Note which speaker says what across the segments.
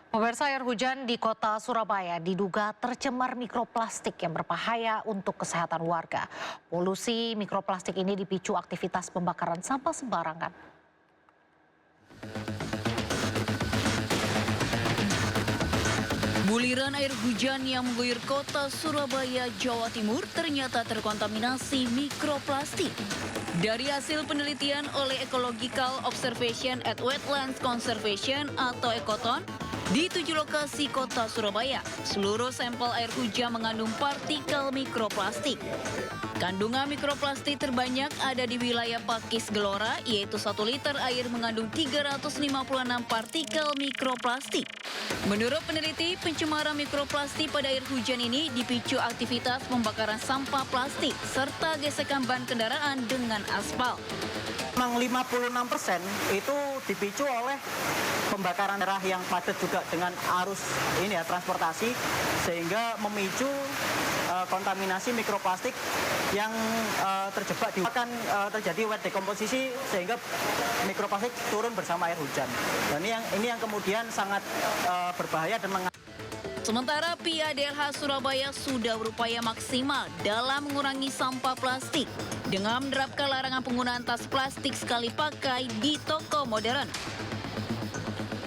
Speaker 1: Pemirsa, air hujan di kota Surabaya diduga tercemar mikroplastik yang berbahaya untuk kesehatan warga. Polusi mikroplastik ini dipicu aktivitas pembakaran sampah sembarangan.
Speaker 2: Buliran air hujan yang mengguyur kota Surabaya, Jawa Timur ternyata terkontaminasi mikroplastik. Dari hasil penelitian oleh Ecological Observation at Wetlands Conservation atau Ekoton, di 7 lokasi kota Surabaya, seluruh sampel air hujan mengandung partikel mikroplastik. Kandungan mikroplastik terbanyak ada di wilayah Pakis Gelora, yaitu 1 liter air mengandung 356 partikel mikroplastik. Menurut peneliti, pencemaran mikroplastik pada air hujan ini dipicu aktivitas pembakaran sampah plastik serta gesekan ban kendaraan dengan aspal.
Speaker 3: Memang 56% itu dipicu oleh pembakaran daerah yang padat juga dengan arus transportasi, sehingga memicu kontaminasi mikroplastik yang terjebak di akan terjadi wet dekomposisi, sehingga mikroplastik turun bersama air hujan. Dan ini yang kemudian sangat berbahaya dan
Speaker 2: Sementara pihak DLH Surabaya sudah berupaya maksimal dalam mengurangi sampah plastik dengan menerapkan larangan penggunaan tas plastik sekali pakai di toko modern.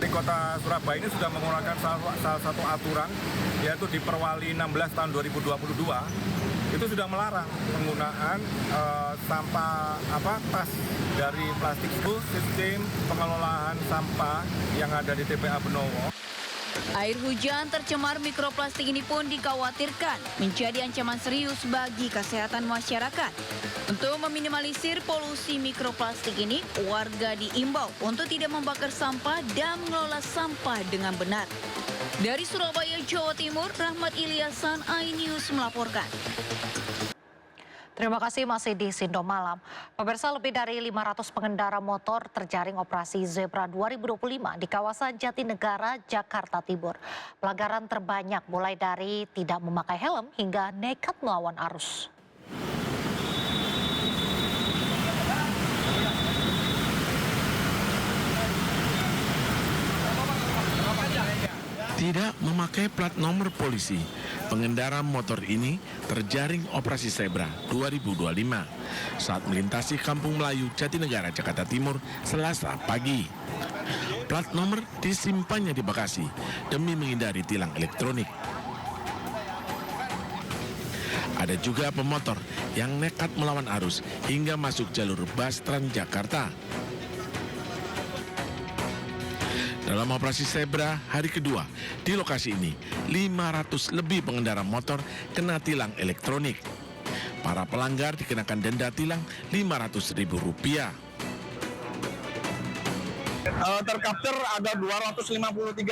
Speaker 4: Di kota Surabaya ini sudah menggunakan salah satu aturan, yaitu di Perwali 16 tahun 2022 itu sudah melarang penggunaan sampah tas dari plastik. Itu sistem pengelolaan sampah yang ada di TPA Benowo.
Speaker 2: Air hujan tercemar mikroplastik ini pun dikhawatirkan menjadi ancaman serius bagi kesehatan masyarakat. Untuk meminimalisir polusi mikroplastik ini, warga diimbau untuk tidak membakar sampah dan mengelola sampah dengan benar. Dari Surabaya, Jawa Timur, Rahmat Ilyasan, iNews melaporkan.
Speaker 1: Terima kasih, masih di Sindo Malam. Pemirsa, lebih dari 500 pengendara motor terjaring operasi Zebra 2025 di kawasan Jatinegara, Jakarta Timur. Pelanggaran terbanyak mulai dari tidak memakai helm hingga nekat melawan arus.
Speaker 5: Tidak memakai plat nomor polisi, pengendara motor ini terjaring operasi Zebra 2025 saat melintasi Kampung Melayu, Jatinegara, Jakarta Timur, Selasa pagi. Plat nomor disimpannya di bagasi demi menghindari tilang elektronik. Ada juga pemotor yang nekat melawan arus hingga masuk jalur bus Transjakarta. Dalam operasi Zebra hari kedua, di lokasi ini 500 lebih pengendara motor kena tilang elektronik. Para pelanggar dikenakan denda tilang Rp500.000.
Speaker 6: Terkaptur ada 253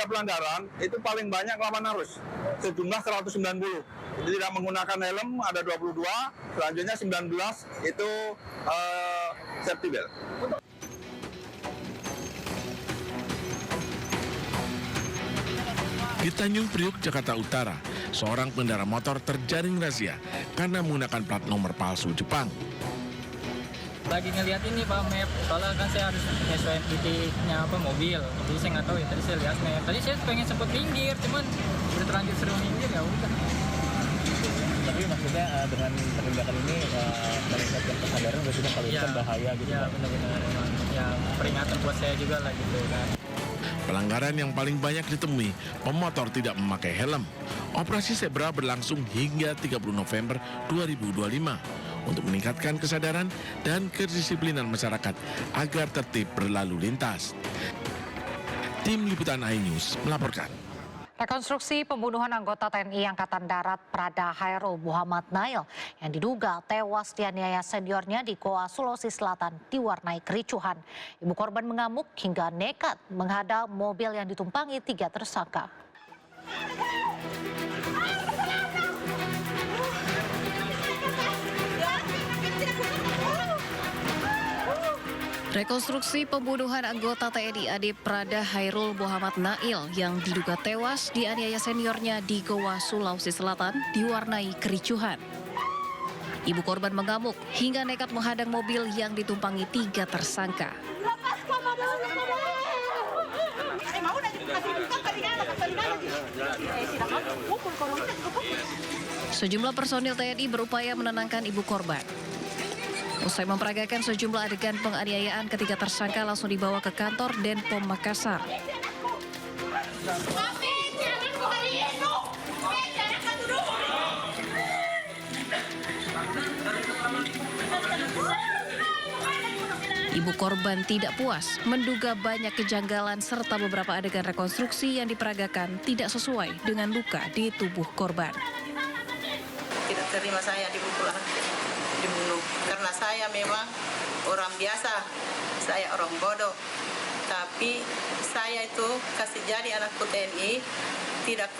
Speaker 6: pelanggaran, itu paling banyak lawan arus, sejumlah 190. Jadi tidak menggunakan helm ada 22, selanjutnya 19 itu safety belt.
Speaker 5: Di Tanjung Priuk, Jakarta Utara, seorang pengendara motor terjaring razia karena menggunakan plat nomor palsu Jepang.
Speaker 7: Lagi ngeliat ini Pak map, soalnya kan saya harus nyesuaiin titiknya mobil, jadi saya nggak tahu ya, tadi saya lihat map. Tadi saya pengen sempat minggir, cuman udah terlanjur seru minggir ya udah.
Speaker 8: Tapi maksudnya dengan penindakan ini meningkatkan kesadaran maksudnya kalau itu kan bahaya gitu.
Speaker 7: Iya benar-benar emang ya peringatan buat saya juga lah gitu kan.
Speaker 5: Pelanggaran yang paling banyak ditemui, pemotor tidak memakai helm. Operasi Zebra berlangsung hingga 30 November 2025 untuk meningkatkan kesadaran dan kedisiplinan masyarakat agar tertib berlalu lintas. Tim Liputan iNews melaporkan.
Speaker 1: Rekonstruksi pembunuhan anggota TNI Angkatan Darat Prada Hairul Muhammad Nail yang diduga tewas dianiaya seniornya di Goa, Sulawesi Selatan diwarnai kericuhan. Ibu korban mengamuk hingga nekat menghadang mobil yang ditumpangi 3 tersangka.
Speaker 2: Rekonstruksi pembunuhan anggota TNI AD Prada Hairul Muhammad Nail yang diduga tewas dianiaya seniornya di Goa, Sulawesi Selatan diwarnai kericuhan. Ibu korban mengamuk hingga nekat menghadang mobil yang ditumpangi 3 tersangka. Sejumlah personil TNI berupaya menenangkan ibu korban. Usai memperagakan sejumlah adegan penganiayaan, ketiga tersangka langsung dibawa ke kantor Denpom Makassar. Ibu korban tidak puas, menduga banyak kejanggalan serta beberapa adegan rekonstruksi yang diperagakan tidak sesuai dengan luka di tubuh korban.
Speaker 9: Tidak terima saya dipukul, dibunuh. Karena saya memang orang biasa, saya orang bodoh. Tapi saya itu kasih jadi anakku TNI, tidak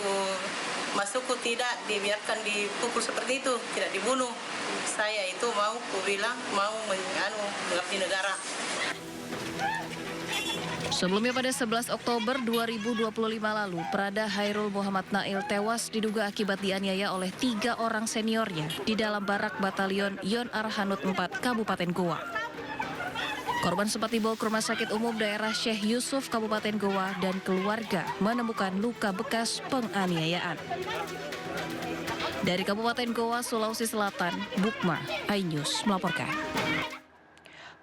Speaker 9: masukku tidak dibiarkan dipukul seperti itu, tidak dibunuh. Saya itu mau mengabdi negara.
Speaker 2: Sebelumnya pada 11 Oktober 2025 lalu, Prada Hairul Muhammad Nail tewas diduga akibat dianiaya oleh 3 orang seniornya di dalam barak batalion Yon Arhanud 4 Kabupaten Goa. Korban sempat dibawa ke Rumah Sakit Umum Daerah Syekh Yusuf Kabupaten Goa dan keluarga menemukan luka bekas penganiayaan. Dari Kabupaten Goa, Sulawesi Selatan, Bukma, iNews melaporkan.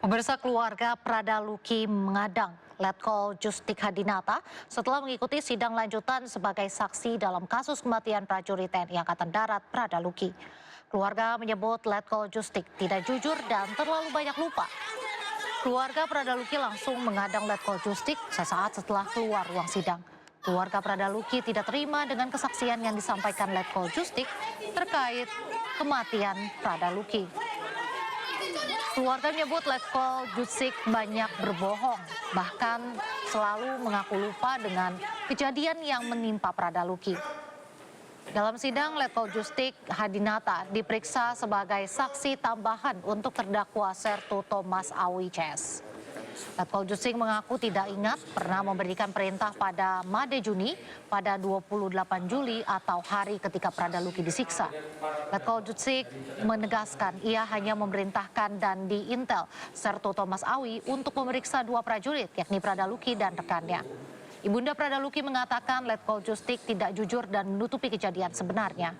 Speaker 1: Pemirsa, keluarga Prada Luki mengadang Letkol Justik Hadinata setelah mengikuti sidang lanjutan sebagai saksi dalam kasus kematian prajurit TNI Angkatan Darat Prada Luki. Keluarga menyebut Letkol Justik tidak jujur dan terlalu banyak lupa. Keluarga Prada Luki langsung mengadang Letkol Justik sesaat setelah keluar ruang sidang. Keluarga Prada Luki tidak terima dengan kesaksian yang disampaikan Letkol Justik terkait kematian Prada Luki. Keluarga menyebut Letkol Justik banyak berbohong, bahkan selalu mengaku lupa dengan kejadian yang menimpa Prada Luki. Dalam sidang, Letkol Justik Hadinata diperiksa sebagai saksi tambahan untuk terdakwa Sertu Thomas Awi CS. Letkol Justik mengaku tidak ingat pernah memberikan perintah pada Made Juni pada 28 Juli atau hari ketika Prada Luki disiksa. Letkol Justik menegaskan ia hanya memerintahkan dan diintel Sertu Thomas Awi untuk memeriksa 2 prajurit yakni Prada Luki dan rekannya. Ibunda Prada Luki mengatakan Letkol Justik tidak jujur dan menutupi kejadian sebenarnya.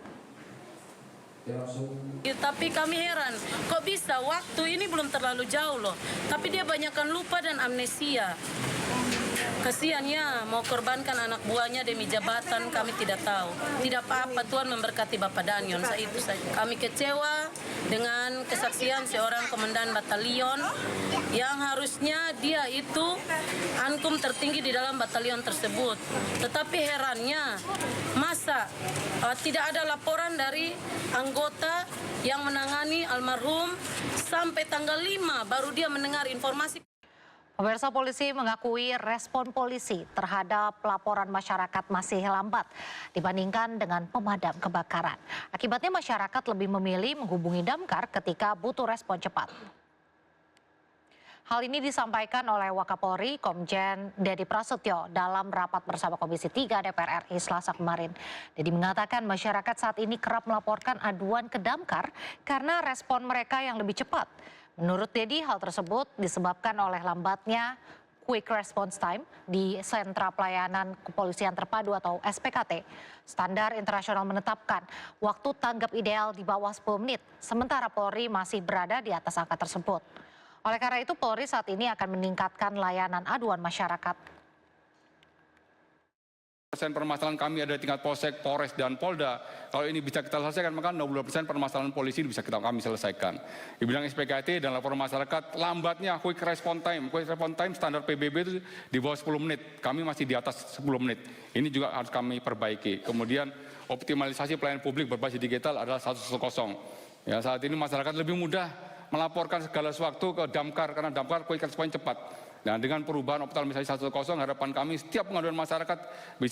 Speaker 10: Tapi kami heran, kok bisa waktu ini belum terlalu jauh loh. Tapi dia banyakkan lupa dan amnesia. Kasiannya mau korbankan anak buahnya demi jabatan, kami tidak tahu. Tidak apa-apa, Tuhan memberkati Bapak Danyon, itu saja. Kami kecewa dengan kesaksian seorang komandan batalion yang harusnya dia itu ankum tertinggi di dalam batalion tersebut. Tetapi herannya, masa tidak ada laporan dari anggota yang menangani almarhum sampai tanggal 5 baru dia mendengar informasi.
Speaker 1: Pemirsa, polisi mengakui respon polisi terhadap laporan masyarakat masih lambat dibandingkan dengan pemadam kebakaran. Akibatnya masyarakat lebih memilih menghubungi damkar ketika butuh respon cepat. Hal ini disampaikan oleh Wakapolri Komjen Dedi Prasetyo dalam rapat bersama Komisi 3 DPR RI Selasa kemarin. Dedi mengatakan masyarakat saat ini kerap melaporkan aduan ke damkar karena respon mereka yang lebih cepat. Menurut Dedi, hal tersebut disebabkan oleh lambatnya Quick Response Time di Sentra Pelayanan Kepolisian Terpadu atau SPKT. Standar internasional menetapkan waktu tanggap ideal di bawah 10 menit, sementara Polri masih berada di atas angka tersebut. Oleh karena itu, Polri saat ini akan meningkatkan layanan aduan masyarakat.
Speaker 4: Permasalahan kami ada di tingkat Polsek, Polres, dan Polda. Kalau ini bisa kita selesaikan, maka 60% permasalahan polisi bisa kami selesaikan. Di bidang SPKT dan laporan masyarakat, lambatnya quick response time. Quick response time standar PBB itu di bawah 10 menit. Kami masih di atas 10 menit. Ini juga harus kami perbaiki. Kemudian optimalisasi pelayanan publik berbasis digital adalah 110. Ya, saat ini masyarakat lebih mudah melaporkan segala sesuatu ke damkar karena damkar quick response cepat. Nah, dengan perubahan optimalisasi 110, harapan kami setiap pengaduan masyarakat bisa